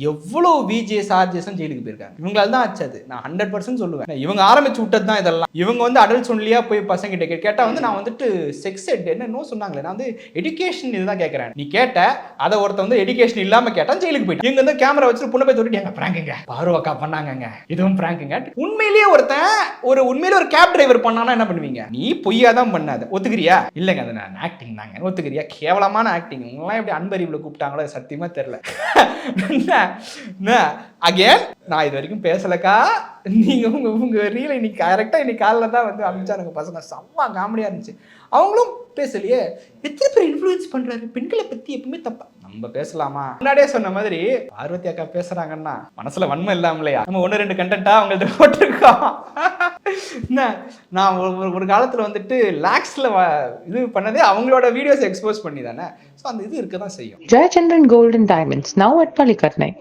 எவ்வளவு விஜேஸ் ஆர்ஜேஸ் ஜெயிலுக்கு போயிருக்காங்க. இவங்களால தான் ஆச்சு அது. நான் 100% சொல்லுவேன். இவங்க ஆரம்பிச்சு விட்டது தான் இதெல்லாம். இவங்க வந்து அடல்ட்ஸ் ஒன்லியா போய் பசங்க கிட்ட கேட்டா வந்து நான் வந்துட்டு செக்ஸ் எட் என்னன்னு சொன்னாங்களே, நான் வந்து எஜுகேஷன் இதுதான் கேட்கறேன். நீ கேட்ட அதை ஒருத்த வந்து எஜுகேஷன் இல்லாம கேட்டா ஜெயிலுக்கு போயிட்டு இவங்க வந்து கேமரா வச்சு பொண்ணு போய் தொட்டிட்டு எங்க பிராங்குங்க பாருவாக்கா பண்ணாங்கங்க இதுவும் பிராங்குங்க. உண்மையிலேயே உண்மையிலே ஒரு கேப் டிரைவர் பண்ணானா என்ன பண்ணுவீங்க? நீ பொய்யா தான் பண்ணாத ஒத்துக்கிறியா? இல்லங்க அது நான் ஆக்டிங் தாங்க ஒத்துக்கிறியா? கேவலமான ஆக்டிங். உங்களாம் எப்படி அன்பறிவுல கூப்பிட்டாங்களோ சத்தியமா தெரியல. அகேன் நான் இது வரைக்கும் பேசலக்கா. நீங்க உங்க ரீல இன்னைக்கு கரெக்டா இன்னைக்கு காலைல தான் வந்து அனுப்பிச்சானுங்க பசங்க. செம்ம காமெடியா இருந்துச்சு. அவங்களும் பேசலையே. எத்தனை பேர் இன்ஃப்ளூயன்ஸ் பண்றாரு பெண்களை பத்தி எப்பவுமே தப்பா நம்ம பேசலாமா? முன்னாடியே சொன்ன மாதிரி பார்வதி அக்கா பேசுறாங்கன்னா மனசுல வன்மை இல்லாமலையா நம்ம 1-2 கண்டென்ட்டா அவங்கள்ட்ட போட்டிருக்கோம். நான் ஒரு காலத்துல வந்துட்டு லாக்ஸ்ல இது பண்ணதே அவங்களோட வீடியோஸ் எக்ஸ்போஸ் பண்ணி தானே. ஸோ அந்த இது இருக்க தான் செய்யும். Jayachandran Gold and Diamonds, now at Palikatnai.